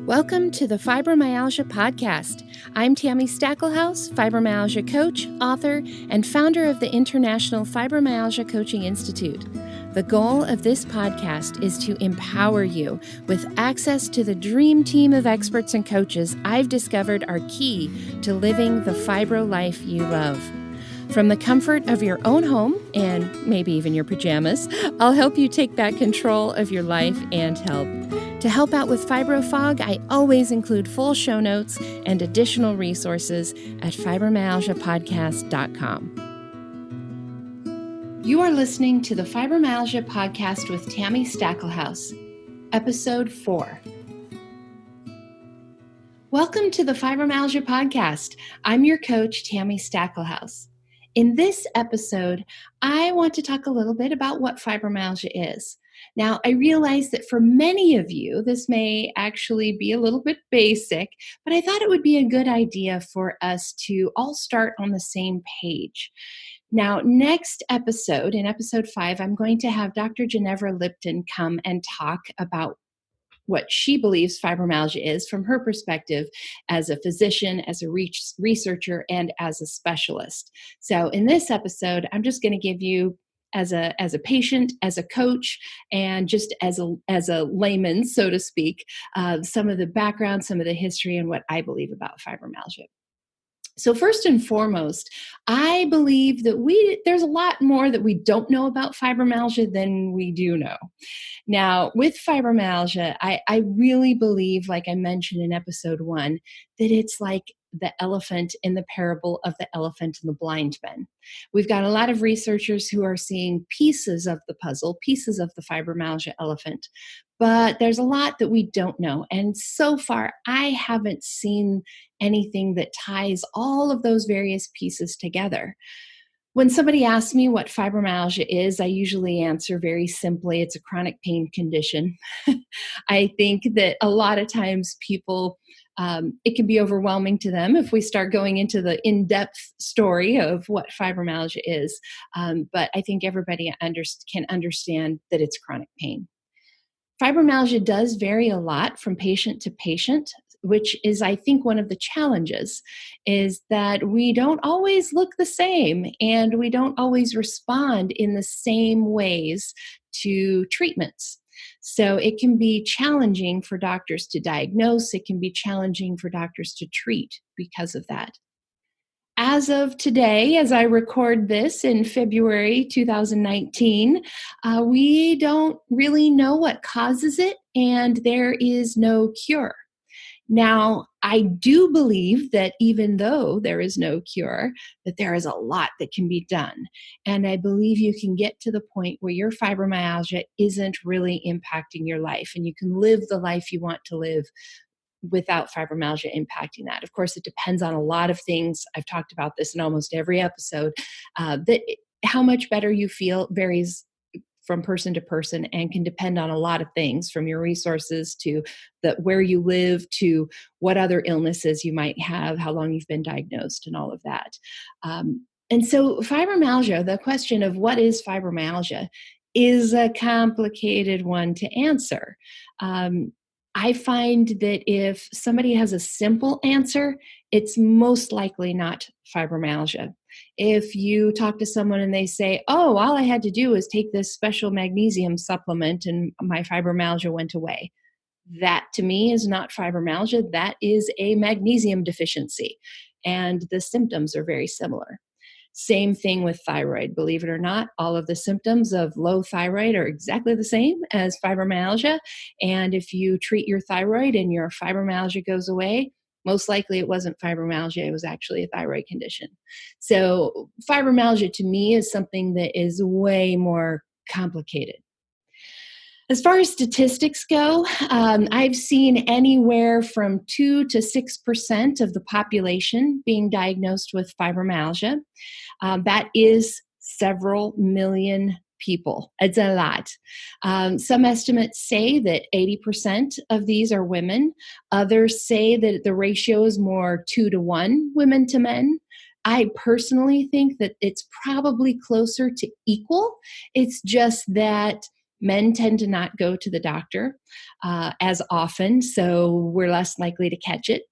Welcome to the Fibromyalgia Podcast. I'm Tammy Stackelhouse, fibromyalgia coach, author, and founder of the International Fibromyalgia Coaching Institute. The goal of this podcast is to empower you with access to the dream team of experts and coaches I've discovered are key to living the fibro life you love. From the comfort of your own home, and maybe even your pajamas, I'll help you take back control of your life and health. To help out with FibroFog, I always include full show notes and additional resources at fibromyalgiapodcast.com. You are listening to the Fibromyalgia Podcast with Tammy Stackelhouse, Episode 4. Welcome to the Fibromyalgia Podcast. I'm your coach, Tammy Stackelhouse. In this episode, I want to talk a little bit about what fibromyalgia is. Now, I realize that for many of you, this may actually be a little bit basic, but I thought it would be a good idea for us to all start on the same page. Now, next episode, in episode 5, I'm going to have Dr. Ginevra Lipton come and talk about what she believes fibromyalgia is from her perspective as a physician, as a researcher, and as a specialist. So in this episode, I'm just going to give you as a patient, as a coach, and just as a layman, so to speak, some of the background, some of the history, and what I believe about fibromyalgia. So first and foremost, I believe that there's a lot more that we don't know about fibromyalgia than we do know. Now, with fibromyalgia, I really believe, like I mentioned in episode 1, that it's like the elephant in the parable of the elephant and the blind men. We've got a lot of researchers who are seeing pieces of the puzzle, pieces of the fibromyalgia elephant, but there's a lot that we don't know. And so far, I haven't seen anything that ties all of those various pieces together. When somebody asks me what fibromyalgia is, I usually answer very simply, it's a chronic pain condition. I think that a lot of times people, it can be overwhelming to them if we start going into the in-depth story of what fibromyalgia is. But I think everybody can understand that it's chronic pain. Fibromyalgia does vary a lot from patient to patient, which is, I think, one of the challenges, is that we don't always look the same and we don't always respond in the same ways to treatments. So it can be challenging for doctors to diagnose. It can be challenging for doctors to treat because of that. As of today, as I record this in February 2019, we don't really know what causes it, and there is no cure. Now, I do believe that even though there is no cure, that there is a lot that can be done. And I believe you can get to the point where your fibromyalgia isn't really impacting your life, and you can live the life you want to live without fibromyalgia impacting that. Of course, it depends on a lot of things. I've talked about this in almost every episode, that how much better you feel varies from person to person and can depend on a lot of things, from your resources to where you live to what other illnesses you might have, how long you've been diagnosed, and all of that. And so fibromyalgia, the question of what is fibromyalgia, is a complicated one to answer. I find that if somebody has a simple answer, it's most likely not fibromyalgia. If you talk to someone and they say, oh, all I had to do was take this special magnesium supplement and my fibromyalgia went away, that to me is not fibromyalgia. That is a magnesium deficiency. And the symptoms are very similar. Same thing with thyroid. Believe it or not, all of the symptoms of low thyroid are exactly the same as fibromyalgia. And if you treat your thyroid and your fibromyalgia goes away, most likely it wasn't fibromyalgia, it was actually a thyroid condition. So fibromyalgia to me is something that is way more complicated. As far as statistics go, I've seen anywhere from 2 to 6% of the population being diagnosed with fibromyalgia. That is several million people. It's a lot. Some estimates say that 80% of these are women. Others say that the ratio is more 2 to 1 women to men. I personally think that it's probably closer to equal. It's just that Men tend to not go to the doctor as often, so we're less likely to catch it.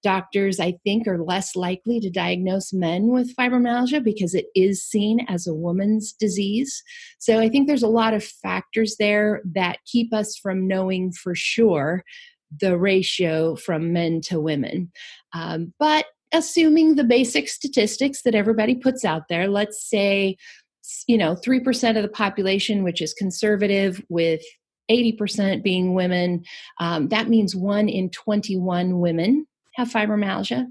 Doctors, I think, are less likely to diagnose men with fibromyalgia because it is seen as a woman's disease. So I think there's a lot of factors there that keep us from knowing for sure the ratio from men to women. But assuming the basic statistics that everybody puts out there, let's say 3% of the population, which is conservative, with 80% being women, that means 1 in 21 women have fibromyalgia.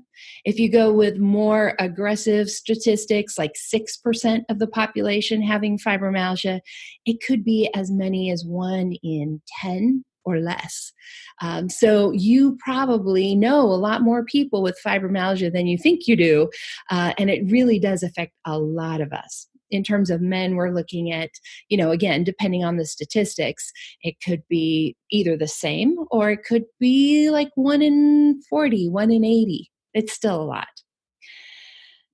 If you go with more aggressive statistics, like 6% of the population having fibromyalgia, it could be as many as 1 in 10 or less. So you probably know a lot more people with fibromyalgia than you think you do, and it really does affect a lot of us. In terms of men, we're looking at, again, depending on the statistics, it could be either the same or it could be like 1 in 40, 1 in 80. It's still a lot.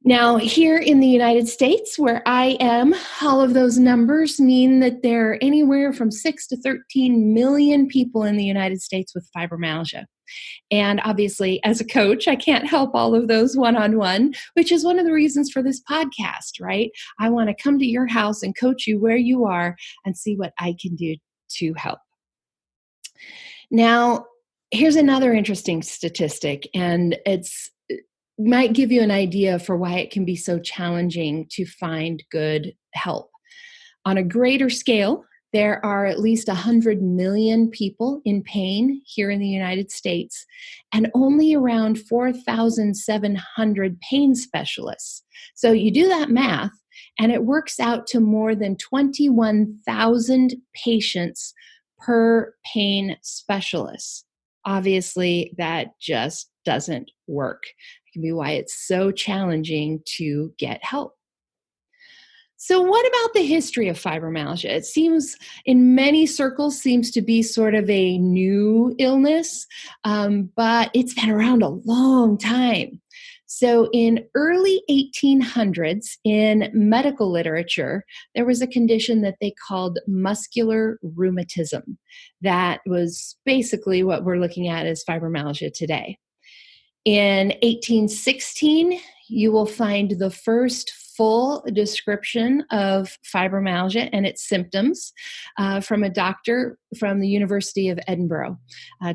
Now, here in the United States, where I am, all of those numbers mean that there are anywhere from 6 to 13 million people in the United States with fibromyalgia. And obviously, as a coach, I can't help all of those one-on-one, which is one of the reasons for this podcast, right? I want to come to your house and coach you where you are and see what I can do to help. Now, here's another interesting statistic, and it's might give you an idea for why it can be so challenging to find good help. On a greater scale, there are at least 100 million people in pain here in the United States, and only around 4,700 pain specialists. So you do that math, and it works out to more than 21,000 patients per pain specialist. Obviously, that just doesn't work. It can be why it's so challenging to get help. So what about the history of fibromyalgia? It seems in many circles seems to be sort of a new illness, but it's been around a long time. So in early 1800s, in medical literature, there was a condition that they called muscular rheumatism. That was basically what we're looking at as fibromyalgia today. In 1816, you will find the first full description of fibromyalgia and its symptoms from a doctor from the University of Edinburgh,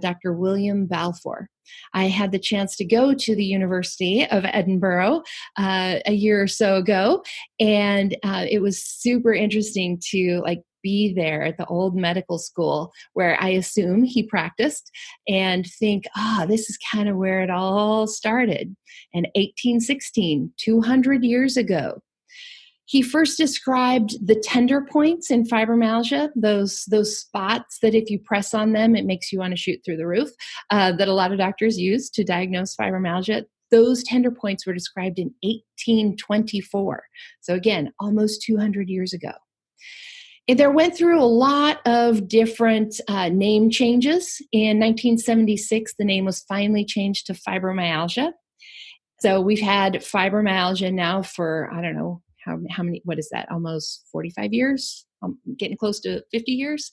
Dr. William Balfour. I had the chance to go to the University of Edinburgh a year or so ago, and it was super interesting to be there at the old medical school where I assume he practiced and think, this is kind of where it all started. In 1816, 200 years ago, he first described the tender points in fibromyalgia, those spots that if you press on them, it makes you want to shoot through the roof, that a lot of doctors use to diagnose fibromyalgia. Those tender points were described in 1824. So again, almost 200 years ago. There went through a lot of different name changes. In 1976, the name was finally changed to fibromyalgia. So we've had fibromyalgia now for, I don't know, how many, what is that, almost 45 years? Getting close to 50 years.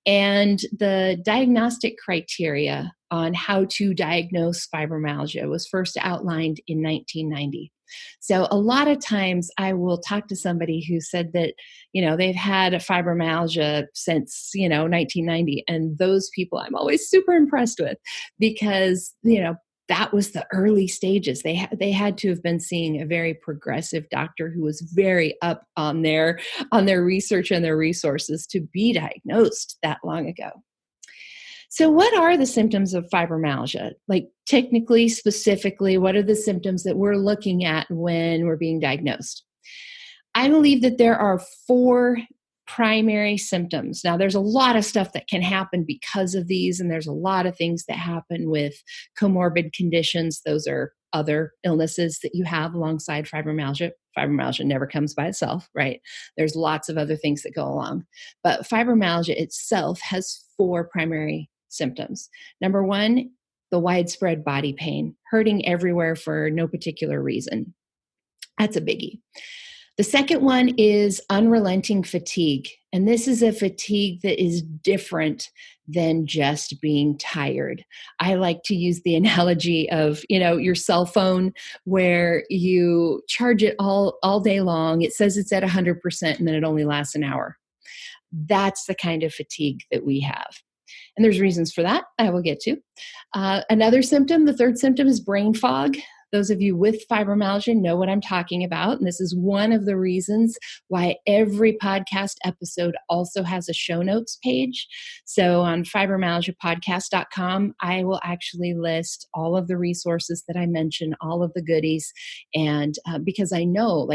And the diagnostic criteria on how to diagnose fibromyalgia was first outlined in 1990. So a lot of times I will talk to somebody who said that, they've had fibromyalgia since, 1990. And those people I'm always super impressed with because, that was the early stages. They had to have been seeing a very progressive doctor who was very up on their research and their resources to be diagnosed that long ago. So what are the symptoms of fibromyalgia? Technically, specifically, what are the symptoms that we're looking at when we're being diagnosed? I believe that there are 4 primary symptoms. Now, there's a lot of stuff that can happen because of these, and there's a lot of things that happen with comorbid conditions. Those are other illnesses that you have alongside fibromyalgia. Fibromyalgia never comes by itself, right? There's lots of other things that go along. But fibromyalgia itself has 4 primary symptoms. Number 1, the widespread body pain, hurting everywhere for no particular reason. That's a biggie. The second one is unrelenting fatigue. And this is a fatigue that is different than just being tired. I like to use the analogy of, your cell phone where you charge it all day long. It says it's at 100% and then it only lasts an hour. That's the kind of fatigue that we have. And there's reasons for that I will get to. Another symptom, the third symptom, is brain fog. Those of you with fibromyalgia know what I'm talking about. And this is one of the reasons why every podcast episode also has a show notes page. So on fibromyalgiapodcast.com, I will actually list all of the resources that I mentioned, all of the goodies. And because I know,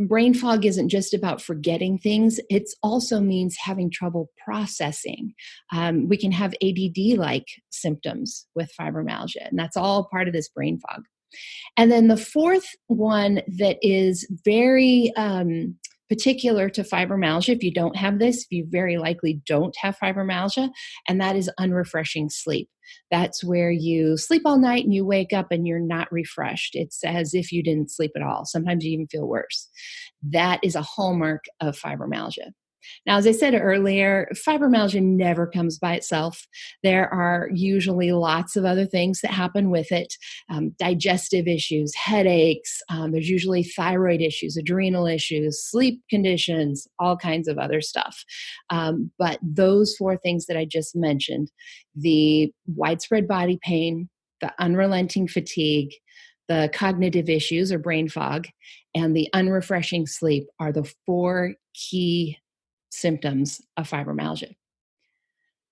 brain fog isn't just about forgetting things. It also means having trouble processing. We can have ADD-like symptoms with fibromyalgia, and that's all part of this brain fog. And then the fourth one that is very particular to fibromyalgia, if you don't have this, you very likely don't have fibromyalgia, and that is unrefreshing sleep. That's where you sleep all night and you wake up and you're not refreshed. It's as if you didn't sleep at all. Sometimes you even feel worse. That is a hallmark of fibromyalgia. Now, as I said earlier, fibromyalgia never comes by itself. There are usually lots of other things that happen with it, digestive issues, headaches. There's usually thyroid issues, adrenal issues, sleep conditions, all kinds of other stuff. But those four things that I just mentioned, the widespread body pain, the unrelenting fatigue, the cognitive issues or brain fog, and the unrefreshing sleep are the four key symptoms of fibromyalgia.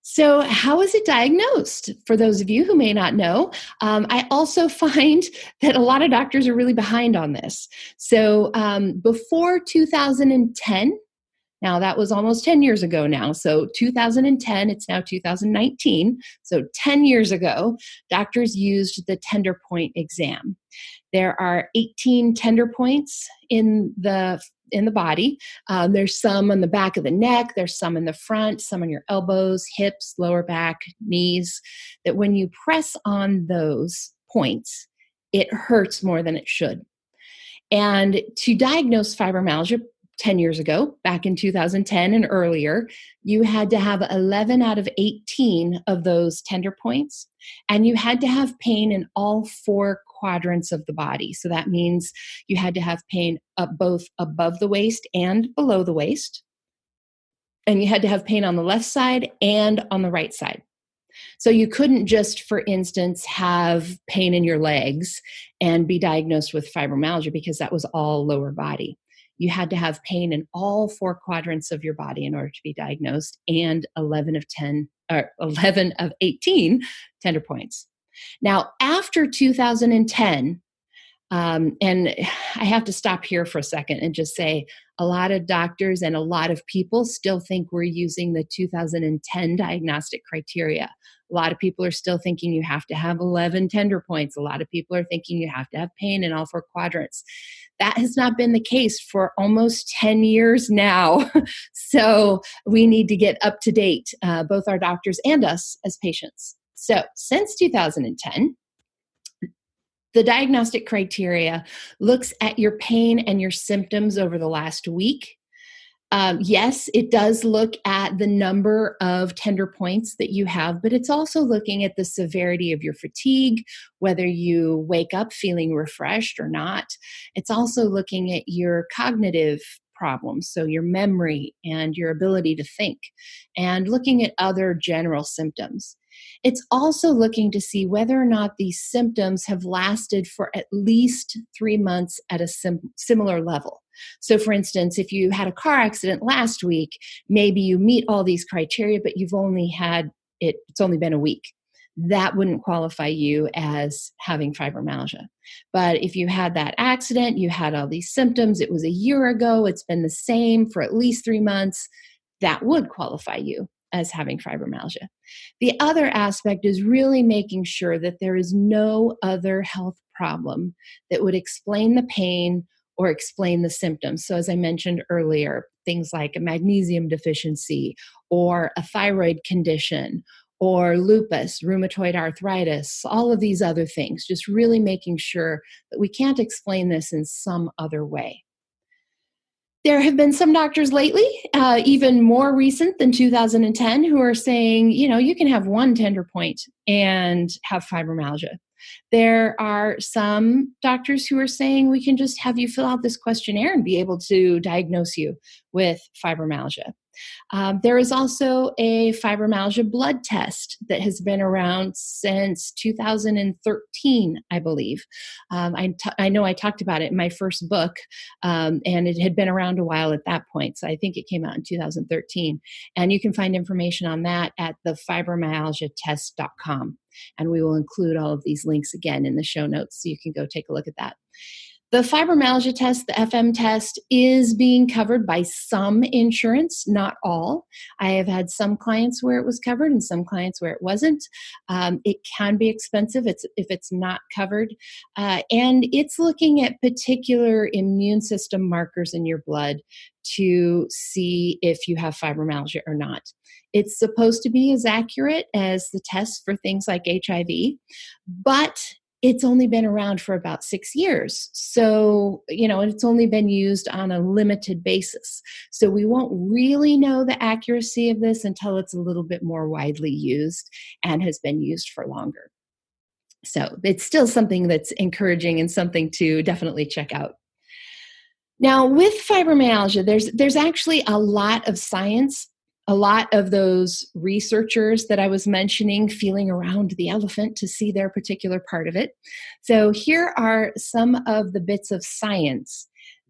So how is it diagnosed? For those of you who may not know, I also find that a lot of doctors are really behind on this. So before 2010, now that was almost 10 years ago now. So 2010, it's now 2019. So 10 years ago, doctors used the tender point exam. There are 18 tender points in the body. There's some on the back of the neck, there's some in the front, some on your elbows, hips, lower back, knees, that when you press on those points, it hurts more than it should. And to diagnose fibromyalgia 10 years ago, back in 2010 and earlier, you had to have 11 out of 18 of those tender points, and you had to have pain in all four quadrants of the body. So that means you had to have pain both above the waist and below the waist, and you had to have pain on the left side and on the right side. So you couldn't just, for instance, have pain in your legs and be diagnosed with fibromyalgia because that was all lower body. You had to have pain in all four quadrants of your body in order to be diagnosed, and 11 of 18 tender points. Now, after 2010, and I have to stop here for a second and just say a lot of doctors and a lot of people still think we're using the 2010 diagnostic criteria. A lot of people are still thinking you have to have 11 tender points. A lot of people are thinking you have to have pain in all four quadrants. That has not been the case for almost 10 years now. So we need to get up to date, both our doctors and us as patients. So since 2010, the diagnostic criteria looks at your pain and your symptoms over the last week. Yes, it does look at the number of tender points that you have, but it's also looking at the severity of your fatigue, whether you wake up feeling refreshed or not. It's also looking at your cognitive problems, so your memory and your ability to think, and looking at other general symptoms. It's also looking to see whether or not these symptoms have lasted for at least 3 months at a similar level. So for instance, if you had a car accident last week, maybe you meet all these criteria, but it's only been a week. That wouldn't qualify you as having fibromyalgia. But if you had that accident, you had all these symptoms, it was a year ago, it's been the same for at least 3 months, that would qualify you as having fibromyalgia. The other aspect is really making sure that there is no other health problem that would explain the pain or explain the symptoms. So as I mentioned earlier, things like a magnesium deficiency or a thyroid condition or lupus, rheumatoid arthritis, all of these other things, just really making sure that we can't explain this in some other way. There have been some doctors lately, even more recent than 2010, who are saying, you can have one tender point and have fibromyalgia. There are some doctors who are saying we can just have you fill out this questionnaire and be able to diagnose you with fibromyalgia. There is also a fibromyalgia blood test that has been around since 2013, I believe. I know I talked about it in my first book, and it had been around a while at that point. So I think it came out in 2013. And you can find information on that at the fibromyalgiatest.com. And we will include all of these links again in the show notes so you can go take a look at that. The fibromyalgia test, the FM test, is being covered by some insurance, not all. I have had some clients where it was covered and some clients where it wasn't. It can be expensive if it's not covered. And it's looking at particular immune system markers in your blood to see if you have fibromyalgia or not. It's supposed to be as accurate as the tests for things like HIV, but it's only been around for about 6 years. So, it's only been used on a limited basis. So we won't really know the accuracy of this until it's a little bit more widely used and has been used for longer. So it's still something that's encouraging and something to definitely check out. Now, with fibromyalgia, there's actually a lot of science. A lot of those researchers that I was mentioning feeling around the elephant to see their particular part of it. So here are some of the bits of science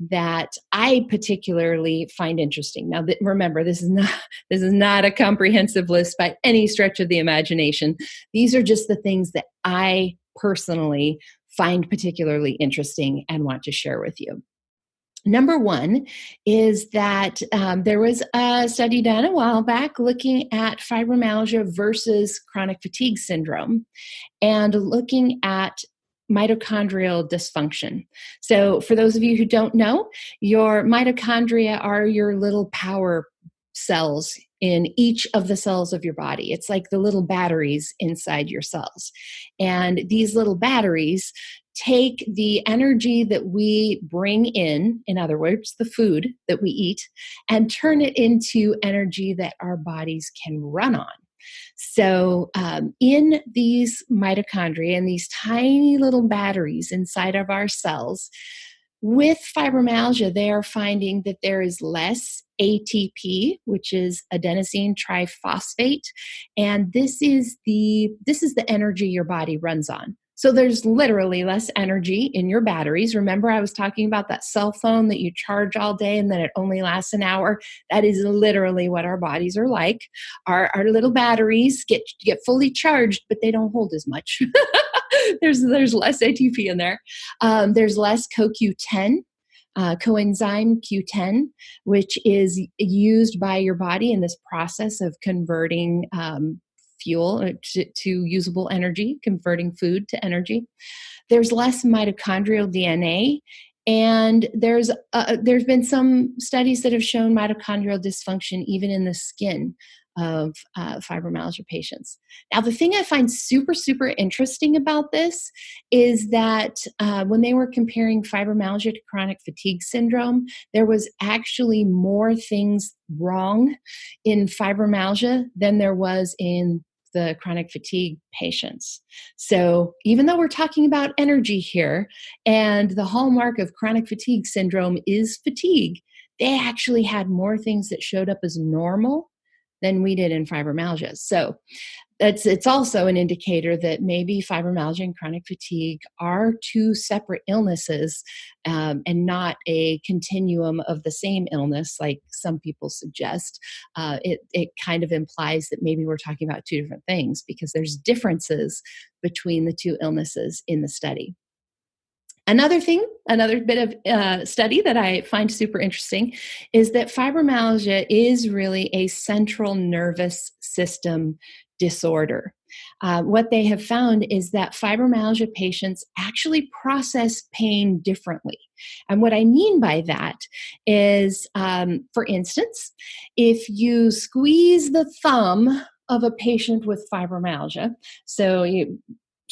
that I particularly find interesting. Now, remember, this is not a comprehensive list by any stretch of the imagination. These are just the things that I personally find particularly interesting and want to share with you. Number one is that there was a study done a while back looking at fibromyalgia versus chronic fatigue syndrome and looking at mitochondrial dysfunction. So for those of you who don't know, your mitochondria are your little power cells in each of the cells of your body. It's like the little batteries inside your cells. And these little batteries take the energy that we bring in other words, the food that we eat, and turn it into energy that our bodies can run on. So in these mitochondria and these tiny little batteries inside of our cells, with fibromyalgia, they are finding that there is less ATP, which is adenosine triphosphate, and this is the energy your body runs on. So there's literally less energy in your batteries. Remember, I was talking about that cell phone that you charge all day and then it only lasts an hour. That is literally what our bodies are like. Our little batteries get fully charged, but they don't hold as much. There's less ATP in there. There's less CoQ10. Coenzyme Q10, which is used by your body in this process of converting fuel to usable energy, converting food to energy. There's less mitochondrial DNA, and there's been some studies that have shown mitochondrial dysfunction even in the skin of fibromyalgia patients. Now, the thing I find super, super interesting about this is that when they were comparing fibromyalgia to chronic fatigue syndrome, there was actually more things wrong in fibromyalgia than there was in the chronic fatigue patients. So even though we're talking about energy here, and the hallmark of chronic fatigue syndrome is fatigue, they actually had more things that showed up as normal than we did in fibromyalgia. So it's also an indicator that maybe fibromyalgia and chronic fatigue are two separate illnesses and not a continuum of the same illness like some people suggest. It kind of implies that maybe we're talking about two different things because there's differences between the two illnesses in the study. Another bit of study that I find super interesting is that fibromyalgia is really a central nervous system disorder. What they have found is that fibromyalgia patients actually process pain differently. And what I mean by that is, for instance, if you squeeze the thumb of a patient with fibromyalgia, so you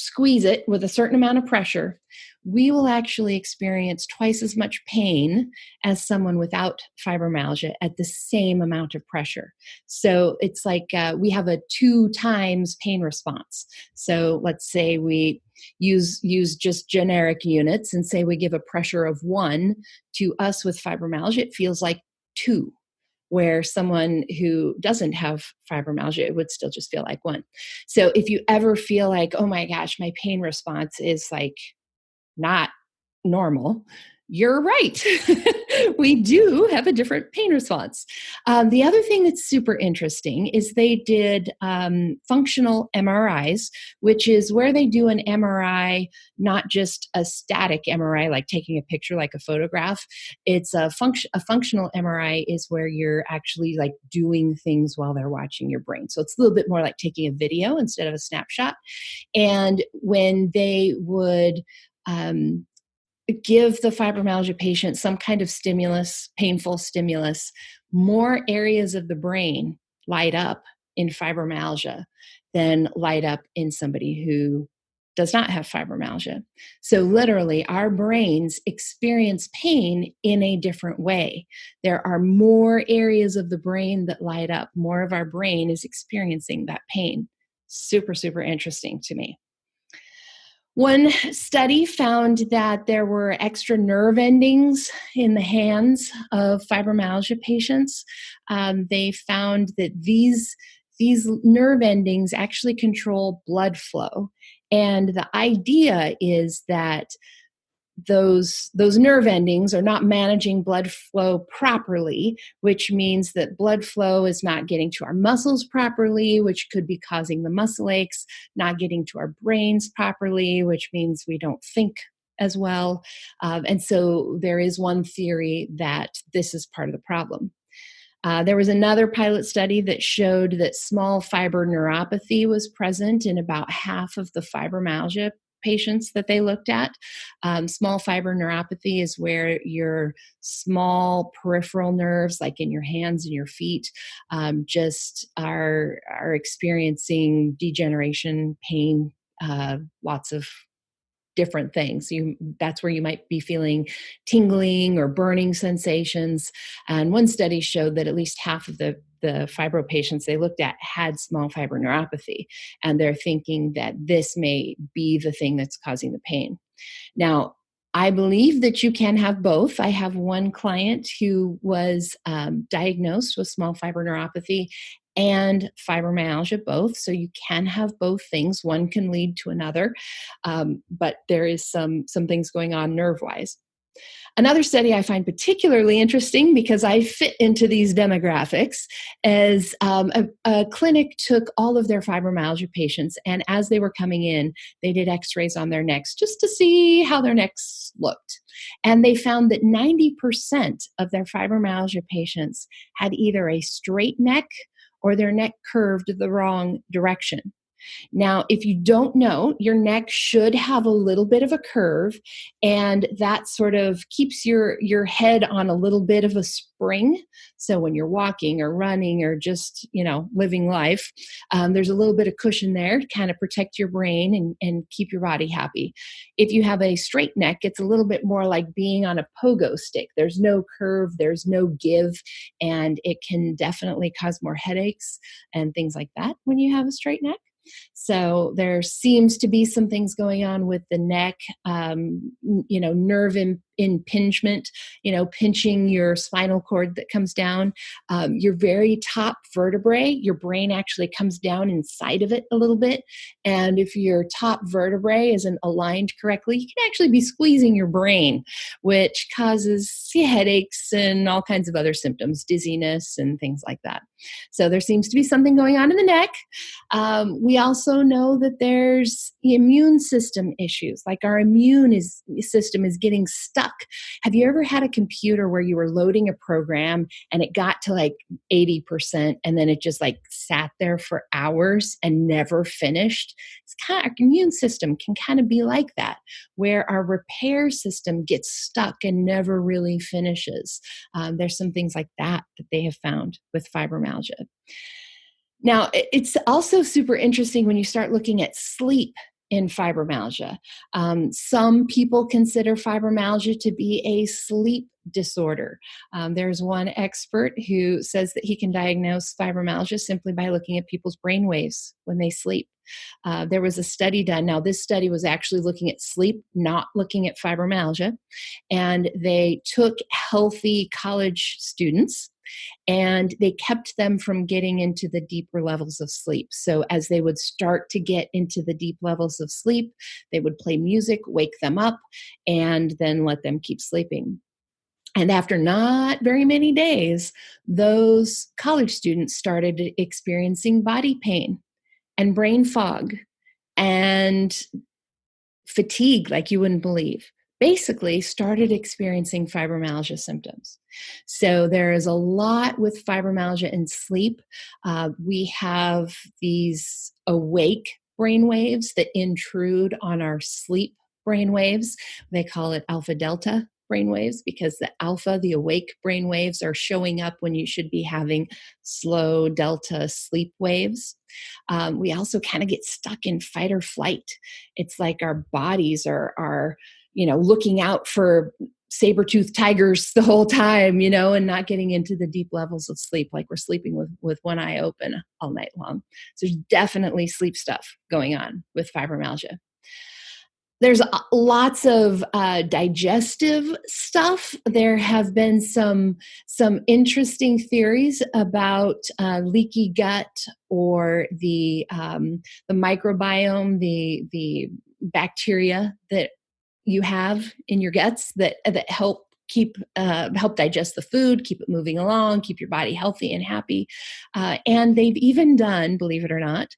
squeeze it with a certain amount of pressure, we will actually experience twice as much pain as someone without fibromyalgia at the same amount of pressure. So it's like we have a 2 times pain response. So let's say we use just generic units and say we give a pressure of 1. To us with fibromyalgia, it feels like 2, where someone who doesn't have fibromyalgia, it would still just feel like 1. So if you ever feel like, oh my gosh, my pain response is like not normal, you're right. We do have a different pain response. The other thing that's super interesting is they did functional MRIs, which is where they do an MRI, not just a static MRI, like taking a picture like a photograph. It's a functional MRI is where you're actually like doing things while they're watching your brain. So it's a little bit more like taking a video instead of a snapshot. And when they would give the fibromyalgia patient some kind of stimulus, painful stimulus, more areas of the brain light up in fibromyalgia than light up in somebody who does not have fibromyalgia. So literally, our brains experience pain in a different way. There are more areas of the brain that light up. More of our brain is experiencing that pain. Super, super interesting to me. One study found that there were extra nerve endings in the hands of fibromyalgia patients. They found that these nerve endings actually control blood flow. And the idea is that those nerve endings are not managing blood flow properly, which means that blood flow is not getting to our muscles properly, which could be causing the muscle aches, not getting to our brains properly, which means we don't think as well. And so there is one theory that this is part of the problem. There was another pilot study that showed that small fiber neuropathy was present in about half of the fibromyalgia patients that they looked at. Small fiber neuropathy is where your small peripheral nerves, like in your hands and your feet, just are experiencing degeneration, pain, lots of different things. That's where you might be feeling tingling or burning sensations. And one study showed that at least half of the fibro patients they looked at had small fiber neuropathy. And they're thinking that this may be the thing that's causing the pain. Now, I believe that you can have both. I have one client who was diagnosed with small fiber neuropathy and fibromyalgia both. So you can have both things. One can lead to another, but there is some things going on nerve-wise. Another study I find particularly interesting because I fit into these demographics is a clinic took all of their fibromyalgia patients, and as they were coming in, they did x-rays on their necks just to see how their necks looked. And they found that 90% of their fibromyalgia patients had either a straight neck or their neck curved the wrong direction. Now, if you don't know, your neck should have a little bit of a curve, and that sort of keeps your head on a little bit of a spring. So when you're walking or running or just, living life, there's a little bit of cushion there to kind of protect your brain and keep your body happy. If you have a straight neck, it's a little bit more like being on a pogo stick. There's no curve, there's no give, and it can definitely cause more headaches and things like that when you have a straight neck. So there seems to be some things going on with the neck, nerve impingement, pinching your spinal cord that comes down. Your very top vertebrae, your brain actually comes down inside of it a little bit. And if your top vertebrae isn't aligned correctly, you can actually be squeezing your brain, which causes headaches and all kinds of other symptoms, dizziness and things like that. So there seems to be something going on in the neck. We also know that there's immune system issues, like our system is getting stuck. Have you ever had a computer where you were loading a program and it got to like 80% and then it just like sat there for hours and never finished? It's kind of, our immune system can kind of be like that, where our repair system gets stuck and never really finishes. There's some things like that they have found with fibromyalgia. Now, it's also super interesting when you start looking at sleep in fibromyalgia. Some people consider fibromyalgia to be a sleep disorder. There's one expert who says that he can diagnose fibromyalgia simply by looking at people's brain waves when they sleep. There was a study done. Now, this study was actually looking at sleep, not looking at fibromyalgia. And they took healthy college students and they kept them from getting into the deeper levels of sleep. So as they would start to get into the deep levels of sleep, they would play music, wake them up, and then let them keep sleeping. And after not very many days, those college students started experiencing body pain and brain fog and fatigue like you wouldn't believe. Basically started experiencing fibromyalgia symptoms. So there is a lot with fibromyalgia and sleep. We have these awake brain waves that intrude on our sleep brain waves. They call it alpha delta brain waves because the alpha, the awake brain waves, are showing up when you should be having slow delta sleep waves. We also kind of get stuck in fight or flight. It's like our bodies are looking out for saber-toothed tigers the whole time, and not getting into the deep levels of sleep, like we're sleeping with one eye open all night long. So there's definitely sleep stuff going on with fibromyalgia. There's lots of digestive stuff. There have been some interesting theories about leaky gut or the microbiome, the bacteria that you have in your guts that help help digest the food, keep it moving along, keep your body healthy and happy. And they've even done, believe it or not,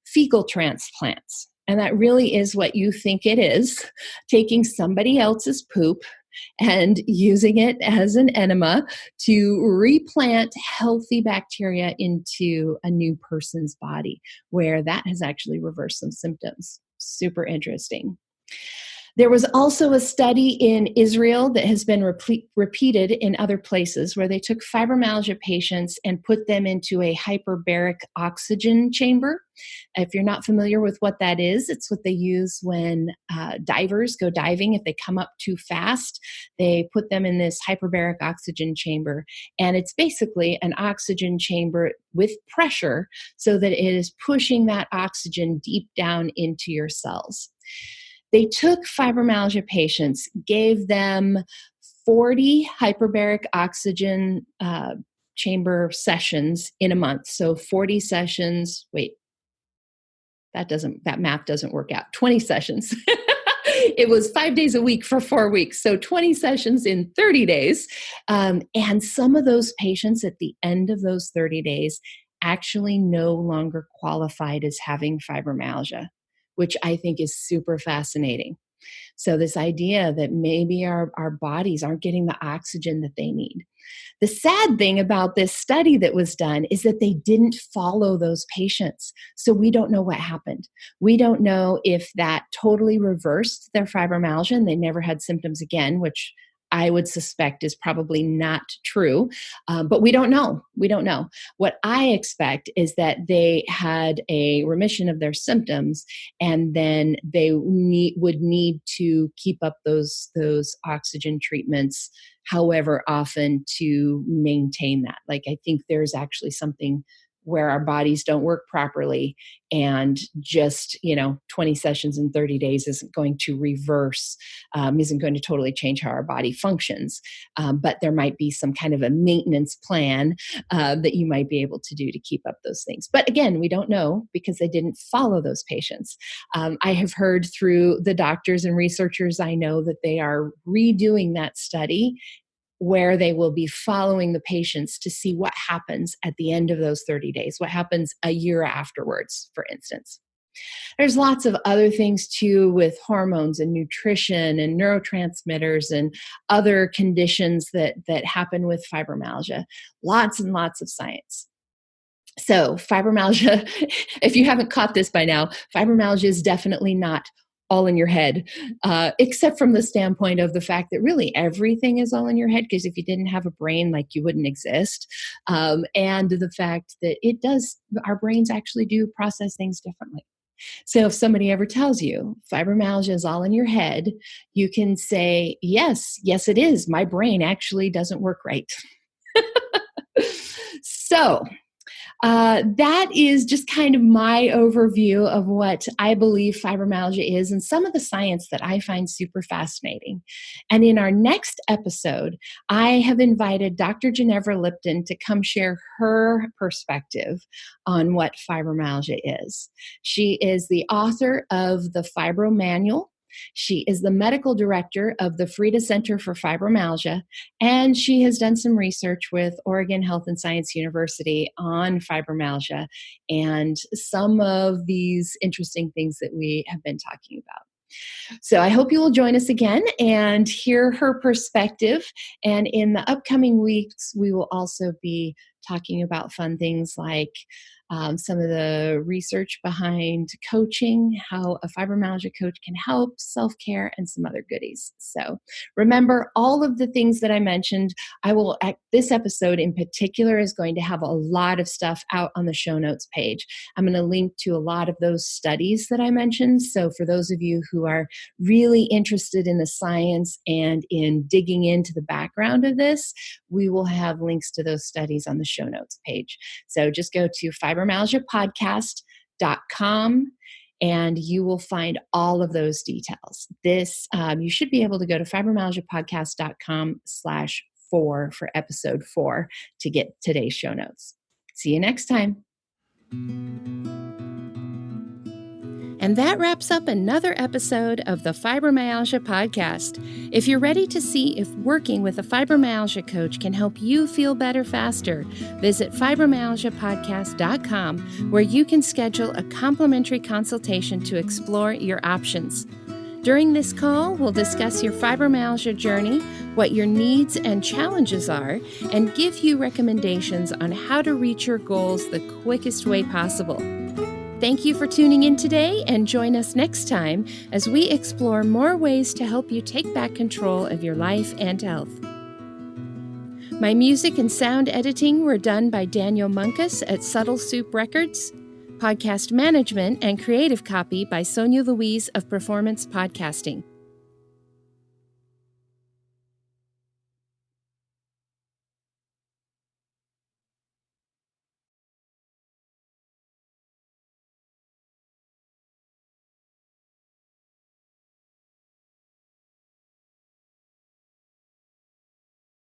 fecal transplants. And that really is what you think it is, taking somebody else's poop and using it as an enema to replant healthy bacteria into a new person's body, where that has actually reversed some symptoms. Super interesting. There was also a study in Israel that has been repeated in other places where they took fibromyalgia patients and put them into a hyperbaric oxygen chamber. If you're not familiar with what that is, it's what they use when divers go diving. If they come up too fast, they put them in this hyperbaric oxygen chamber. And it's basically an oxygen chamber with pressure so that it is pushing that oxygen deep down into your cells. They took fibromyalgia patients, gave them 40 hyperbaric oxygen chamber sessions in a month. So 40 sessions, that math doesn't work out. 20 sessions. It was 5 days a week for 4 weeks. So 20 sessions in 30 days. And some of those patients at the end of those 30 days actually no longer qualified as having fibromyalgia, which I think is super fascinating. So this idea that maybe our bodies aren't getting the oxygen that they need. The sad thing about this study that was done is that they didn't follow those patients. So we don't know what happened. We don't know if that totally reversed their fibromyalgia and they never had symptoms again, which I would suspect is probably not true, but we don't know. We don't know. What I expect is that they had a remission of their symptoms, and then they would need to keep up those oxygen treatments, however often, to maintain that. Like, I think there's actually something where our bodies don't work properly, and just 20 sessions in 30 days isn't going to reverse, isn't going to totally change how our body functions, but there might be some kind of a maintenance plan that you might be able to do to keep up those things. But again, we don't know because they didn't follow those patients. I have heard through the doctors and researchers I know that they are redoing that study, where they will be following the patients to see what happens at the end of those 30 days, what happens a year afterwards, for instance. There's lots of other things too with hormones and nutrition and neurotransmitters and other conditions that happen with fibromyalgia. Lots and lots of science. So fibromyalgia, if you haven't caught this by now, fibromyalgia is definitely not all in your head, except from the standpoint of the fact that really everything is all in your head, because if you didn't have a brain, like, you wouldn't exist. And the fact that our brains actually do process things differently. So if somebody ever tells you fibromyalgia is all in your head, you can say, yes, it is. My brain actually doesn't work right. So that is just kind of my overview of what I believe fibromyalgia is and some of the science that I find super fascinating. And in our next episode, I have invited Dr. Ginevra Lipton to come share her perspective on what fibromyalgia is. She is the author of the Fibro Manual. She is the medical director of the Frida Center for Fibromyalgia, and she has done some research with Oregon Health and Science University on fibromyalgia and some of these interesting things that we have been talking about. So I hope you will join us again and hear her perspective. And in the upcoming weeks, we will also be talking about fun things like some of the research behind coaching, how a fibromyalgia coach can help, self-care, and some other goodies. So remember, all of the things that I mentioned, this episode in particular is going to have a lot of stuff out on the show notes page. I'm going to link to a lot of those studies that I mentioned. So for those of you who are really interested in the science and in digging into the background of this, we will have links to those studies on the show notes page. So just go to fibromyalgiapodcast.com and you will find all of those details. You should be able to go to fibromyalgiapodcast.com/4 for episode 4 to get today's show notes. See you next time. And that wraps up another episode of the Fibromyalgia Podcast. If you're ready to see if working with a fibromyalgia coach can help you feel better faster, visit fibromyalgiapodcast.com, where you can schedule a complimentary consultation to explore your options. During this call, we'll discuss your fibromyalgia journey, what your needs and challenges are, and give you recommendations on how to reach your goals the quickest way possible. Thank you for tuning in today, and join us next time as we explore more ways to help you take back control of your life and health. My music and sound editing were done by Daniel Munkus at Subtle Soup Records. Podcast management and creative copy by Sonia Louise of Performance Podcasting.